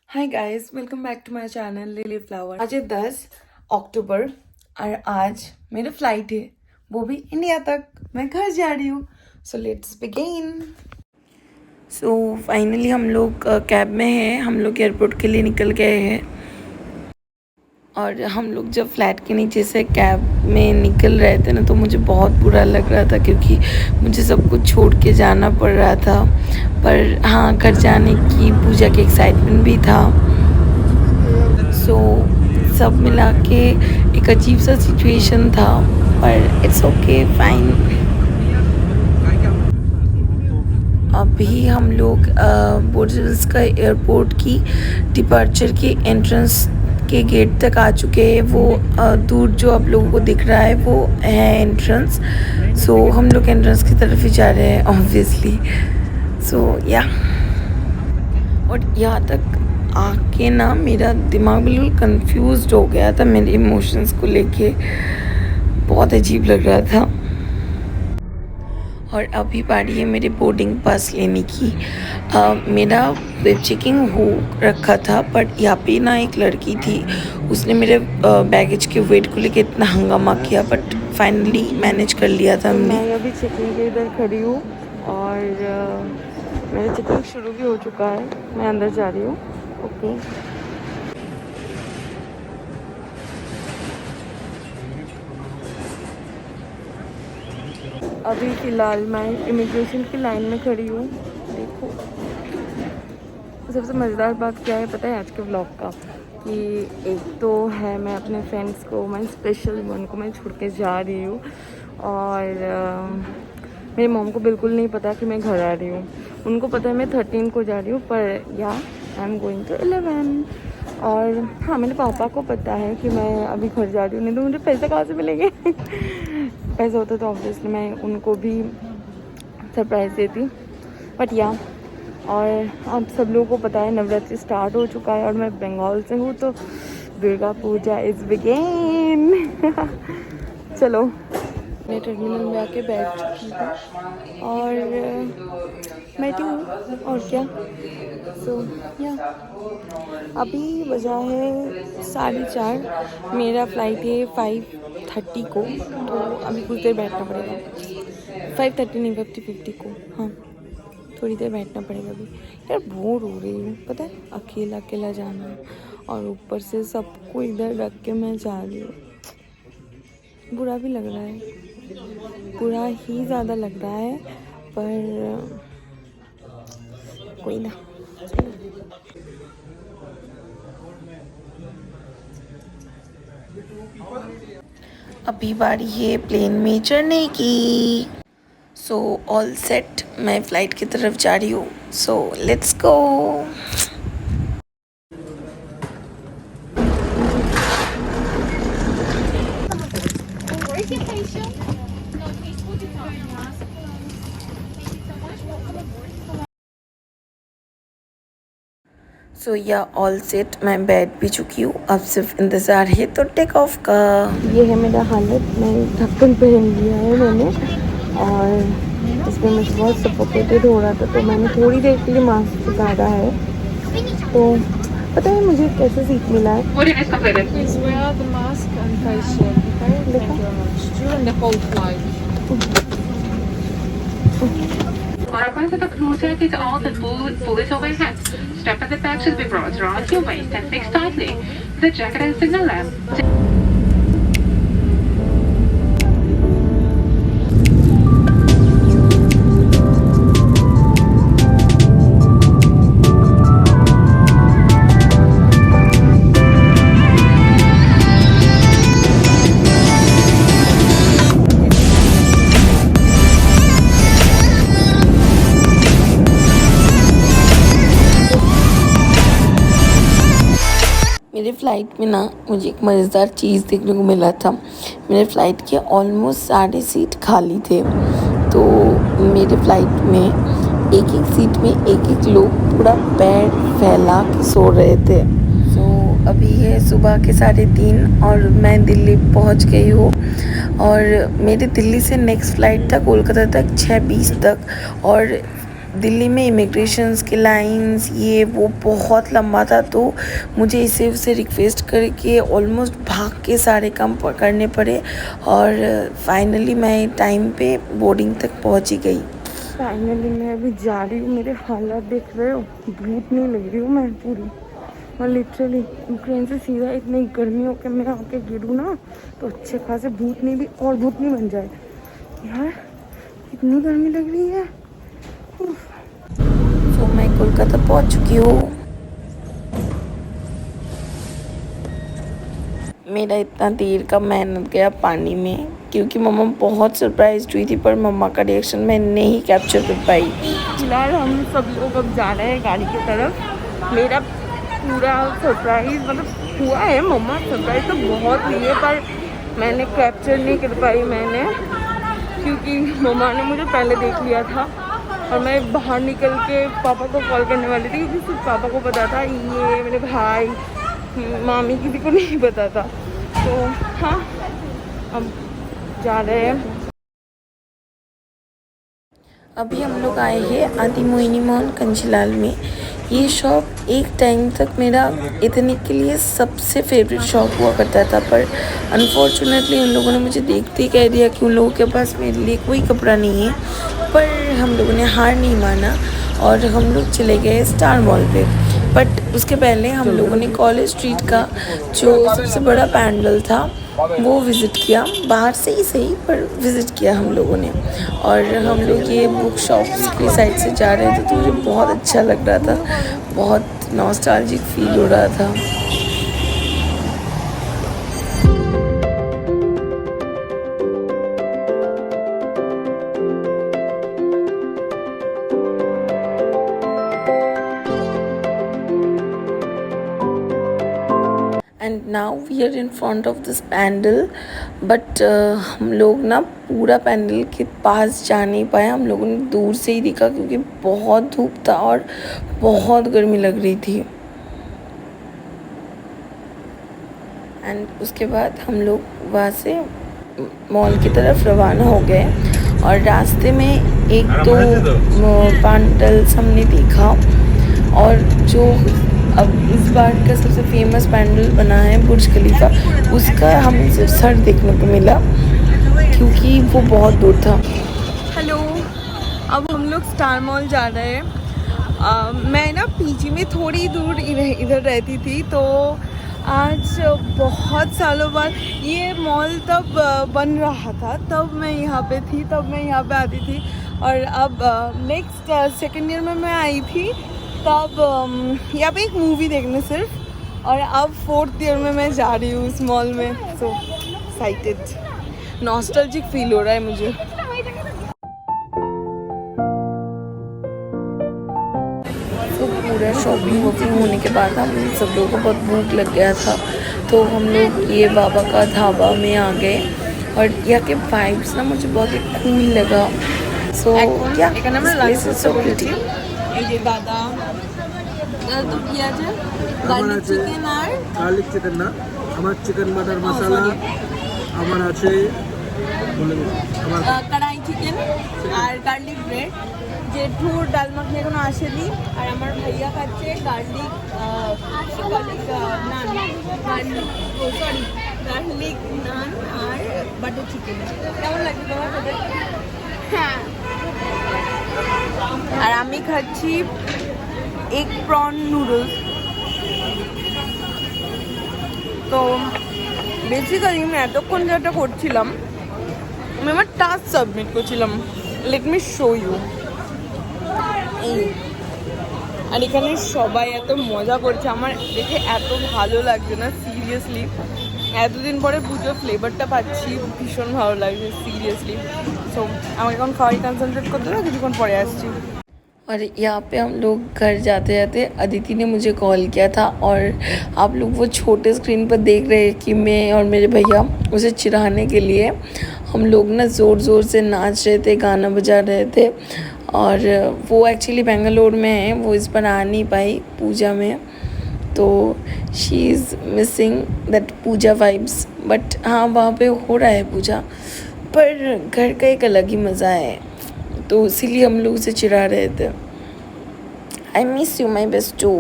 Hi guys, welcome back to my channel lily flower. आज है 10 अक्टूबर और आज मेरा फ्लाइट है, वो भी इंडिया तक। मैं घर जा रही हूँ, so let's begin. So finally हम लोग कैब में हैं। हम लोग एयरपोर्ट के लिए निकल गए हैं और हम लोग जब फ्लैट के नीचे से कैब में निकल रहे थे ना, तो मुझे बहुत बुरा लग रहा था क्योंकि मुझे सब कुछ छोड़ के जाना पड़ रहा था। पर हाँ, घर जाने की पूजा की एक्साइटमेंट भी था। सो सब मिला के एक अजीब सा सिचुएशन था, पर इट्स ओके, फाइन। अभी हम लोग बोर्डर्स का एयरपोर्ट की डिपार्चर के एंट्रेंस के गेट तक आ चुके हैं। वो दूर जो आप लोगों को दिख रहा है वो है एंट्रेंस। सो हम लोग एंट्रेंस की तरफ ही जा रहे हैं ऑब्वियसली। सो या, और यहाँ तक आके ना मेरा दिमाग बिल्कुल कंफ्यूज्ड हो गया था मेरे इमोशंस को लेके। बहुत अजीब लग रहा था। और अभी बारी है मेरे बोर्डिंग पास लेने की। मेरा वेब चेकिंग हो रखा था, बट यहाँ पे ना एक लड़की थी, उसने मेरे बैगेज के वेट को लेके इतना हंगामा किया, बट फाइनली मैनेज कर लिया था हमने। मैं अभी चेकिंग के इधर खड़ी हूँ और मेरा चेकिंग शुरू भी हो चुका है। मैं अंदर जा रही हूँ। ओके, अभी फ़िलहाल मैं इमिग्रेशन की लाइन में खड़ी हूँ। देखो, सबसे मज़ेदार बात क्या है पता है आज के व्लॉग का, कि एक तो है मैं अपने फ्रेंड्स को, मैं स्पेशल वन को मैं छोड़ के जा रही हूँ, और मेरी मॉम को बिल्कुल नहीं पता कि मैं घर आ रही हूँ। उनको पता है मैं 13 को जा रही हूँ, पर या आई एम गोइंग टू 11। और हाँ, मेरे पापा को पता है कि मैं अभी घर जा रही हूँ, नहीं तो मुझे पैसे कहाँ से मिलेंगे। पैसे होते तो ऑब्वियसली मैं उनको भी सरप्राइज़ देती, बट या। और अब सब लोगों को पता है नवरात्रि स्टार्ट हो चुका है और मैं बंगाल से हूँ, तो दुर्गा पूजा इज़ बिगिन। चलो, मैं टर्मिनल में आके बैठ चुकी हूँ और बैठी हूँ, और क्या। सो या, अभी बजा है 4:30। मेरा फ़्लाइट है 5:30 को, तो अभी कुछ देर बैठना पड़ेगा। 5:30 नहीं, 50 को। हाँ, थोड़ी देर बैठना पड़ेगा अभी। यार बोर हो रही हूँ, पता है, अकेला अकेला जाना, और ऊपर से सबको इधर रख के मैं जा रही हूँ। बुरा भी लग रहा है, बुरा ही ज़्यादा लग रहा है, पर कोई ना। अभी बारी है प्लेन में चढ़ने की। सो ऑल सेट, मैं फ़्लाइट की तरफ जा रही हूँ। So let's go. सो या, ऑल सेट, मैं बैठ भी चुकी हूँ। अब सिर्फ इंतज़ार है तो टेक ऑफ का। ये है मेरा हालत, मैं ढक्कन पहन लिया है मैंने, और इसमें मुझे बहुत सफोकेटेड हो रहा था, तो मैंने थोड़ी देर के लिए मास्क उतारा है। तो पता है मुझे कैसे सीट मिला है? Open the cruiser with all the pulleys overhead. Strap at the back should be brought around your waist and fixed tightly. The jacket and signal lamp. मेरे फ़्लाइट में ना मुझे एक मज़ेदार चीज़ देखने को मिला था। मेरे फ़्लाइट के ऑलमोस्ट सारे सीट खाली थे, तो मेरे फ़्लाइट में एक एक सीट में एक एक लोग पूरा पैर फैला के सो रहे थे। तो अभी है सुबह के 3:30 और मैं दिल्ली पहुंच गई हूँ, और मेरे दिल्ली से नेक्स्ट फ़्लाइट था कोलकाता तक 6:20 तक, और दिल्ली में इमिग्रेशंस के लाइंस ये वो बहुत लंबा था, तो मुझे इसे उसे रिक्वेस्ट करके ऑलमोस्ट भाग के सारे काम करने पड़े और फाइनली मैं टाइम पे बोर्डिंग तक पहुंची गई। फाइनली मैं अभी जा रही हूँ। मेरे हालात देख रहे हो, भूत नहीं लग रही हूँ मैं पूरी। और लिटरली यूक्रेन से सीधा इतनी गर्मी हो के मैं आके गिरूँ ना तो अच्छे खासे भूत नहीं भी और भूत नहीं बन जाए यार, इतनी गर्मी लग रही है। तो मैं कोलकाता पहुंच चुकी हूँ। मेरा इतना देर का मेहनत गया पानी में, क्योंकि मम्मा बहुत सरप्राइज हुई थी, पर मम्मा का रिएक्शन मैं नहीं कैप्चर कर पाई। फिलहाल हम सब लोग अब जा रहे हैं गाड़ी की तरफ। मेरा पूरा सरप्राइज मतलब हुआ है, मम्मा सरप्राइज तो बहुत हुई है पर मैंने कैप्चर नहीं कर पाई मैंने, क्योंकि मम्मा ने मुझे पहले देख लिया था और मैं बाहर निकल के पापा को कॉल करने वाली थी, क्योंकि सिर्फ पापा को पता था, ये मेरे भाई मामी किसी को नहीं पता था। तो हाँ अब जा रहे हैं। अभी हम लोग आए हैं आदि मोहिनी मोहन कंचीलाल में। ये शॉप एक टाइम तक मेरा एथनिक के लिए सबसे फेवरेट शॉप हुआ करता था, पर अनफॉर्चुनेटली उन लोगों ने मुझे देखते ही कह दिया कि उन लोगों के पास मेरे लिए कोई कपड़ा नहीं है। पर हम लोगों ने हार नहीं माना और हम लोग चले गए स्टार मॉल पे। बट उसके पहले हम लोगों ने कॉलेज स्ट्रीट का जो सबसे बड़ा पैंडल था वो विज़िट किया, बाहर से ही सही पर विज़िट किया हम लोगों ने। और हम लोग ये बुक शॉप्स की साइड से जा रहे थे तो मुझे बहुत अच्छा लग रहा था, बहुत नॉस्टैल्जिक फील हो रहा था। And now we are in front of this pandal, but हम लोग ना पूरा पैंडल के पास जा नहीं पाए। हम लोगों ने दूर से ही दिखा क्योंकि बहुत धूप था और बहुत गर्मी लग रही थी। एंड उसके बाद हम लोग वहाँ से मॉल की तरफ रवाना हो गए और रास्ते में एक दो पैंडल्स हमने देखा। और जो अब इस बार का सबसे फेमस पैंडल बना है बुर्ज खलीफा, उसका हमें सिर्फ सर देखने को मिला क्योंकि वो बहुत दूर था। हेलो, अब हम लोग स्टार मॉल जा रहे हैं। मैं ना पीजी में थोड़ी दूर इधर रहती थी, तो आज बहुत सालों बाद ये मॉल तब बन रहा था, तब मैं यहाँ पे थी, तब मैं यहाँ पे आती थी। और अब नेक्स्ट सेकेंड ईयर में मैं आई थी, तब यहाँ पे एक मूवी देखने सिर्फ, और अब फोर्थ ईयर में मैं जा रही हूँ उस मॉल में। सो एक्साइटेड, नॉस्टैल्जिक फील हो रहा है मुझे। तो पूरा शॉपिंग वॉपिंग होने के बाद हम सब लोगों को बहुत भूख लग गया था, तो हम लोग ये बाबा का ढाबा में आ गए। और यहाँ के वाइब्स ना मुझे बहुत ही कूल लगा। सो या प्लेस इज सो प्रिटी। এই যে দাদা তো কি আছে, গার্লিক চিকেন আর গার্লিক চিকেন না, আমার চিকেন বাটার মশলা, আমার আছে আমার কড়াই চিকেন আর গার্লিক ব্রেড, জেঠুর ডাল মাখনি এখনো আসেনি, আর আমার ভাইয়া খাচ্ছে গার্লিক নান, গার্লিক নান আর বাটার চিকেন। কেমন লাগছে তোমার সাথে? হ্যাঁ, আর আমি খাচ্ছি এগ প্রন নুডলস। তো বেসিক্যালি আমি এতক্ষণ যেটা করছিলাম, আমি আমার টাস্ক সাবমিট করছিলাম। Let me show you. আর এখানে সবাই এত মজা করছে, আমার দেখে এত ভালো লাগছে না সিরিয়াসলি। এতদিন পরে পুজোর ফ্লেভারটা পাচ্ছি, ভীষণ ভালো লাগছে সিরিয়াসলি। সো আমাকে এখন খাওয়াই কনসেন্ট্রেট করতে হবে, কিছুক্ষণ পরে আসছি। और यहाँ पे हम लोग घर जाते जाते अदिति ने मुझे कॉल किया था, और आप लोग वो छोटे स्क्रीन पर देख रहे हैं कि मैं और मेरे भैया उसे चिढ़ाने के लिए हम लोग ना ज़ोर ज़ोर से नाच रहे थे, गाना बजा रहे थे। और वो एक्चुअली बेंगलोर में है, वो इस पर आ नहीं पाई पूजा में, तो she is missing that puja vibes. But हाँ, वहाँ पे हो रहा है पूजा, पर घर का एक अलग ही मज़ा है। तो इसीलिए हम लोग उसे चिढ़ा रहे थे। I miss you my bestie.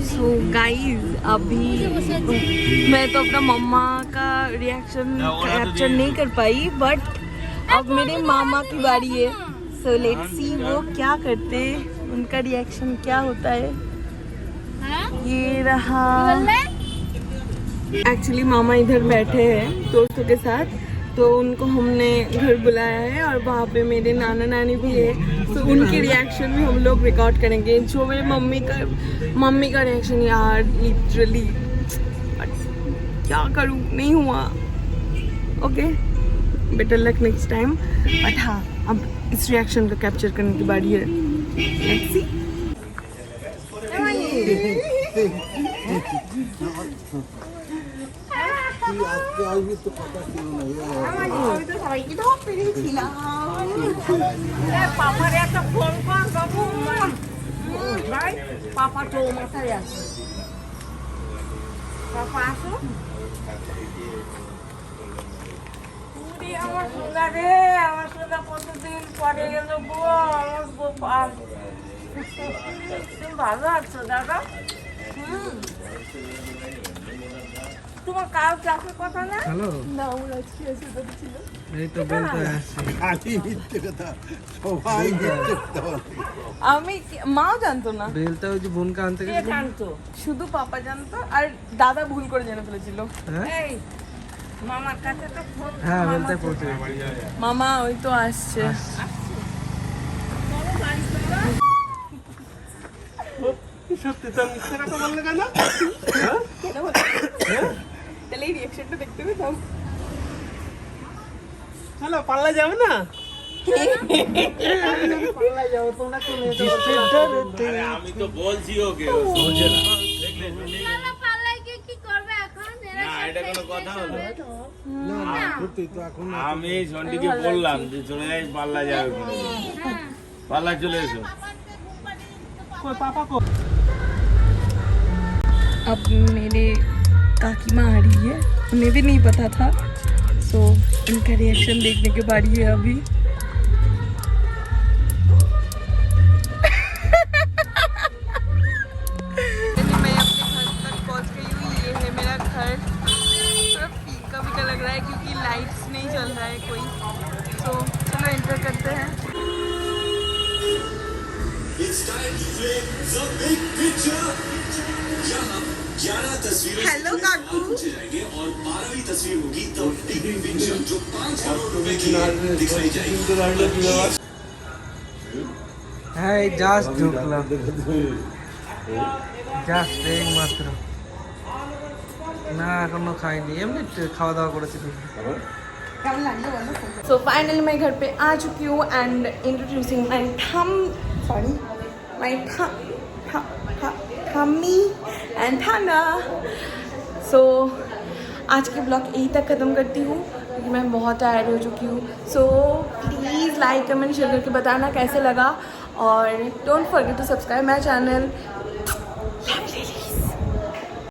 So guys अभी मैं तो अपना मम्मा का रिएक्शन कैप्चर नहीं कर पाई, बट अब मेरे मामा की बारी है। सो लेट्स सी वो क्या करते, उनका रिएक्शन क्या होता है। ये रहा, एक्चुअली मामा इधर बैठे हैं दोस्तों के साथ, तो उनको हमने घर बुलाया है और वहाँ पे मेरे नाना नानी भी है, तो उनकी रिएक्शन भी हम लोग रिकॉर्ड करेंगे। जो मेरे मम्मी का रिएक्शन यार लिटरली, क्या करूँ, नहीं हुआ। Okay, better luck next time. But हाँ, अब इस रिएक्शन को कैप्चर करने की बारी है। Let's see. আমার সোনা রে, আমার সোনা কতদিন পরে গেল গো, আমার গোপাল। তুমি ভালো আছো দাদা? তোমার কাল ক্লাসের কথা না? হ্যালো, না, ওর আজকে এসে ছিল। এই তো বলতে আমি মাও জানতো না, বেলটা ওই যে বোনকে আনতে কে গেছিল। জানতো? শুধু পাপা জানতো, আর দাদা ভুল করে জেনে ফেলেছিল। হ্যাঁ এই মামার কাছে তো ফোন, হ্যাঁ, বেলটা পৌঁছে মামা ওই তো আসছে। সত্যি তো মিথ্যে কথা বললে কেন? তাহলে এই রিঅ্যাকশনটা দেখতে পেতাম। হ্যালো, পাল্লা যাবে না? পাল্লা যাবো, তোমরা চলে যেতে। আমি তো বলছি ওকে, ও শুনছে না। না, এটা কোনো কথা হলো? আমি সন্টিকে বললাম যে চলে যাই, পাল্লা যাবে কিনা। পাল্লা চলে এসো। अब मेरे काकी माँ आ रही है, उन्हें भी नहीं पता था, सो इनका रिएक्शन देखने के बारी है अभी। मैं अपने घर तक पहुंच गई हूँ। ये है मेरा घर, थोड़ा फीका फीका लग रहा है क्योंकि लाइट्स नहीं चल रहा है कोई। सो चलो एंटर करते हैं। हेलो काकू, और 12वीं तस्वीर होगी द बिग पिक्चर, जो 5 करोड़ रुपए की दिखाई जाएगी। হ্যাঁ, এই জাস্ট ঢুকলাম, জাস্ট এই মাত্র। না, এখনো খাইনি, এমনি খাওয়া দাওয়া করেছি। सो फाइनली मैं घर पे आ चुकी हूँ एंड इंट्रोड्यूसिंग माई थम्मी एंड थाना। सो आज के ब्लॉग यहीं तक ख़त्म करती हूँ क्योंकि मैं बहुत टायर्ड हो चुकी हूँ। So please like comment share करके बताना कैसे लगा, और don't forget to subscribe my channel.